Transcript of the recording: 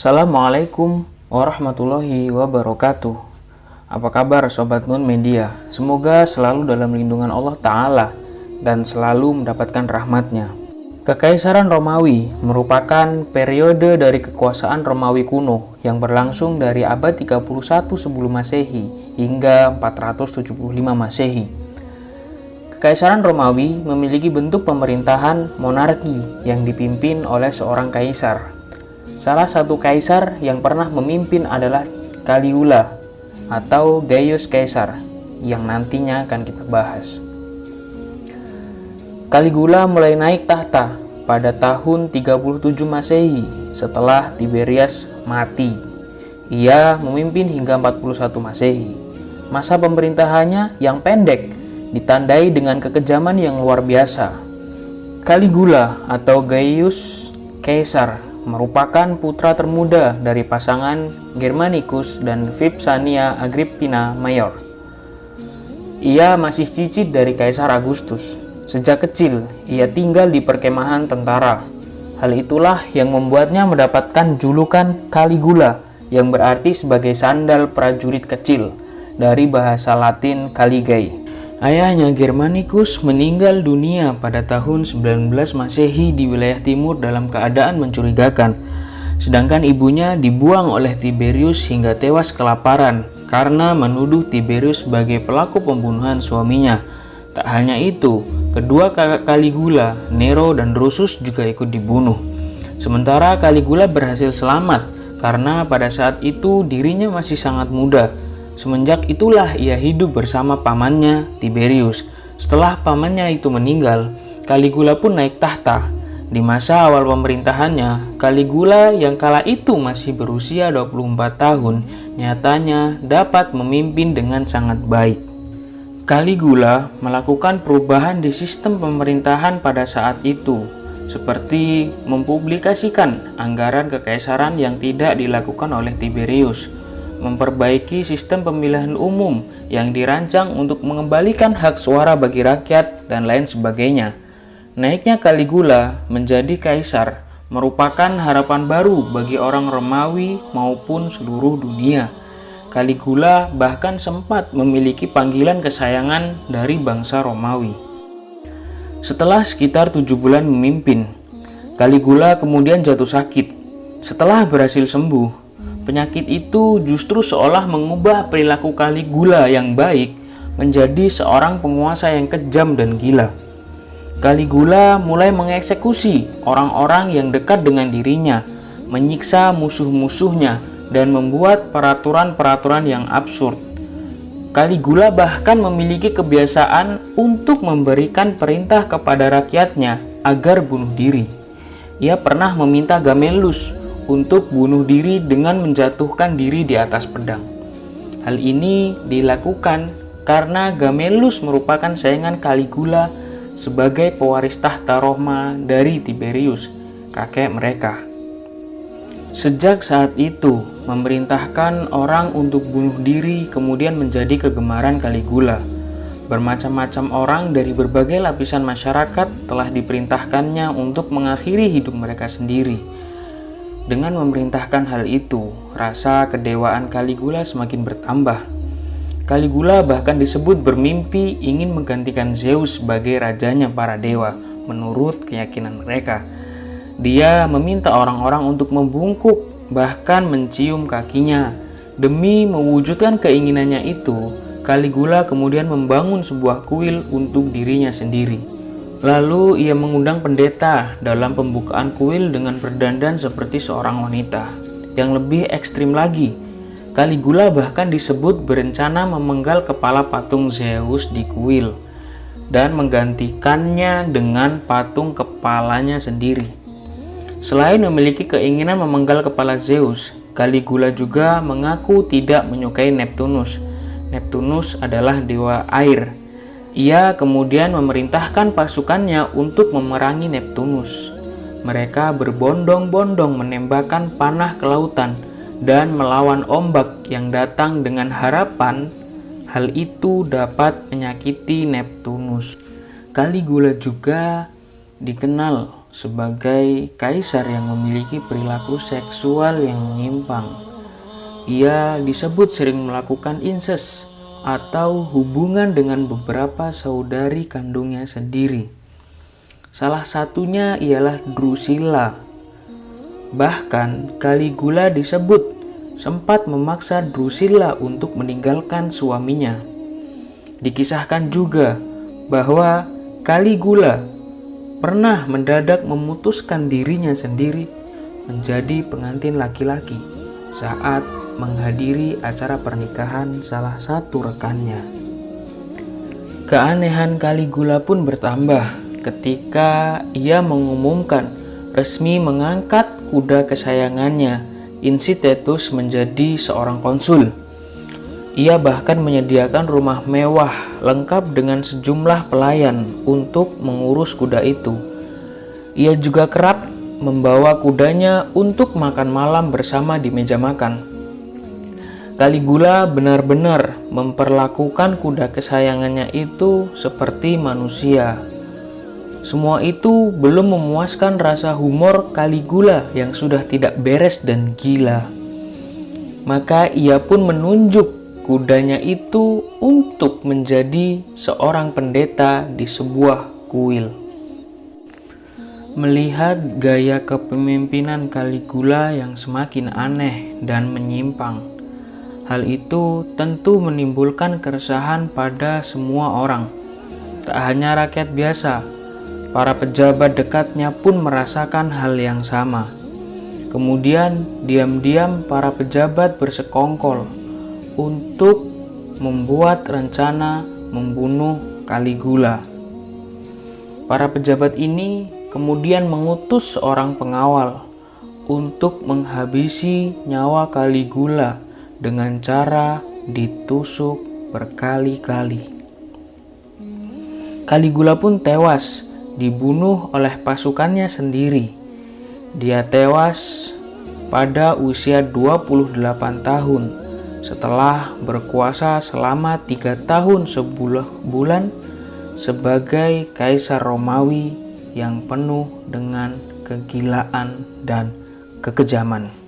Assalamualaikum warahmatullahi wabarakatuh. Apa kabar Sobat Nun Media? Semoga selalu dalam lindungan Allah Ta'ala dan selalu mendapatkan rahmatnya. Kekaisaran Romawi merupakan periode dari kekuasaan Romawi kuno yang berlangsung dari abad 31 sebelum Masehi hingga 475 Masehi. Kekaisaran Romawi memiliki bentuk pemerintahan monarki yang dipimpin oleh seorang kaisar. Salah satu kaisar yang pernah memimpin adalah Caligula atau Gaius Caesar yang nantinya akan kita bahas. Caligula mulai naik tahta pada tahun 37 Masehi setelah Tiberius mati. Ia memimpin hingga 41 Masehi. Masa pemerintahannya yang pendek ditandai dengan kekejaman yang luar biasa. Caligula atau Gaius Caesar merupakan putra termuda dari pasangan Germanicus dan Vipsania Agrippina Mayor. Ia masih cicit dari Kaisar Augustus. Sejak kecil, ia tinggal di perkemahan tentara. Hal itulah yang membuatnya mendapatkan julukan Caligula, yang berarti sebagai sandal prajurit kecil, dari bahasa Latin Caligae. Ayahnya Germanicus meninggal dunia pada tahun 19 Masehi di wilayah timur dalam keadaan mencurigakan. Sedangkan ibunya dibuang oleh Tiberius hingga tewas kelaparan karena menuduh Tiberius sebagai pelaku pembunuhan suaminya. Tak hanya itu, kedua kakak Caligula, Nero dan Drusus juga ikut dibunuh. Sementara Caligula berhasil selamat karena pada saat itu dirinya masih sangat muda. Semenjak itulah ia hidup bersama pamannya Tiberius. Setelah pamannya itu meninggal, Caligula pun naik tahta. Di masa awal pemerintahannya, Caligula yang kala itu masih berusia 24 tahun, nyatanya dapat memimpin dengan sangat baik. Caligula melakukan perubahan di sistem pemerintahan pada saat itu, seperti mempublikasikan anggaran kekaisaran yang tidak dilakukan oleh Tiberius, memperbaiki sistem pemilihan umum yang dirancang untuk mengembalikan hak suara bagi rakyat, dan lain sebagainya. Naiknya Caligula menjadi kaisar merupakan harapan baru bagi orang Romawi maupun seluruh dunia. Caligula bahkan sempat memiliki panggilan kesayangan dari bangsa Romawi. Setelah sekitar 7 bulan memimpin, Caligula kemudian jatuh sakit. Setelah berhasil sembuh, penyakit itu justru seolah mengubah perilaku Caligula yang baik menjadi seorang penguasa yang kejam dan gila. Caligula mulai mengeksekusi orang-orang yang dekat dengan dirinya, menyiksa musuh-musuhnya, dan membuat peraturan-peraturan yang absurd. Caligula bahkan memiliki kebiasaan untuk memberikan perintah kepada rakyatnya agar bunuh diri. Ia pernah meminta Gamellus untuk bunuh diri dengan menjatuhkan diri di atas pedang. Hal ini dilakukan karena Gamellus merupakan saingan Caligula sebagai pewaris tahta Roma dari Tiberius, kakek mereka. Sejak saat itu, memerintahkan orang untuk bunuh diri kemudian menjadi kegemaran Caligula. Bermacam-macam orang dari berbagai lapisan masyarakat telah diperintahkannya untuk mengakhiri hidup mereka sendiri. Dengan memerintahkan hal itu, rasa kedewaan Caligula semakin bertambah. Caligula bahkan disebut bermimpi ingin menggantikan Zeus sebagai rajanya para dewa, menurut keyakinan mereka. Dia meminta orang-orang untuk membungkuk, bahkan mencium kakinya. Demi mewujudkan keinginannya itu, Caligula kemudian membangun sebuah kuil untuk dirinya sendiri. Lalu ia mengundang pendeta dalam pembukaan kuil dengan berdandan seperti seorang wanita. Yang lebih ekstrim lagi, Caligula bahkan disebut berencana memenggal kepala patung Zeus di kuil dan menggantikannya dengan patung kepalanya sendiri. Selain memiliki keinginan memenggal kepala Zeus, Caligula juga mengaku tidak menyukai Neptunus. Neptunus adalah dewa air. Ia kemudian memerintahkan pasukannya untuk memerangi Neptunus. Mereka berbondong-bondong menembakkan panah ke lautan dan melawan ombak yang datang dengan harapan hal itu dapat menyakiti Neptunus. Caligula juga dikenal sebagai kaisar yang memiliki perilaku seksual yang menyimpang. Ia disebut sering melakukan incest atau hubungan dengan beberapa saudari kandungnya sendiri. Salah satunya ialah Drusilla. Bahkan Caligula disebut sempat memaksa Drusilla untuk meninggalkan suaminya. Dikisahkan juga bahwa Caligula pernah mendadak memutuskan dirinya sendiri menjadi pengantin laki-laki saat menghadiri acara pernikahan salah satu rekannya. Keanehan Caligula pun bertambah ketika ia mengumumkan resmi mengangkat kuda kesayangannya Incitatus menjadi seorang konsul. Ia bahkan menyediakan rumah mewah lengkap dengan sejumlah pelayan untuk mengurus kuda itu. Ia juga kerap membawa kudanya untuk makan malam bersama di meja makan. Caligula benar-benar memperlakukan kuda kesayangannya itu seperti manusia. Semua itu belum memuaskan rasa humor Caligula yang sudah tidak beres dan gila. Maka ia pun menunjuk kudanya itu untuk menjadi seorang pendeta di sebuah kuil. Melihat gaya kepemimpinan Caligula yang semakin aneh dan menyimpang, hal itu tentu menimbulkan keresahan pada semua orang. Tak hanya rakyat biasa, para pejabat dekatnya pun merasakan hal yang sama. Kemudian diam-diam para pejabat bersekongkol untuk membuat rencana membunuh Caligula. Para pejabat ini kemudian mengutus seorang pengawal untuk menghabisi nyawa Caligula dengan cara ditusuk berkali-kali. Caligula pun tewas dibunuh oleh pasukannya sendiri. Dia tewas pada usia 28 tahun setelah berkuasa selama 3 tahun 10 bulan sebagai kaisar Romawi yang penuh dengan kegilaan dan kekejaman.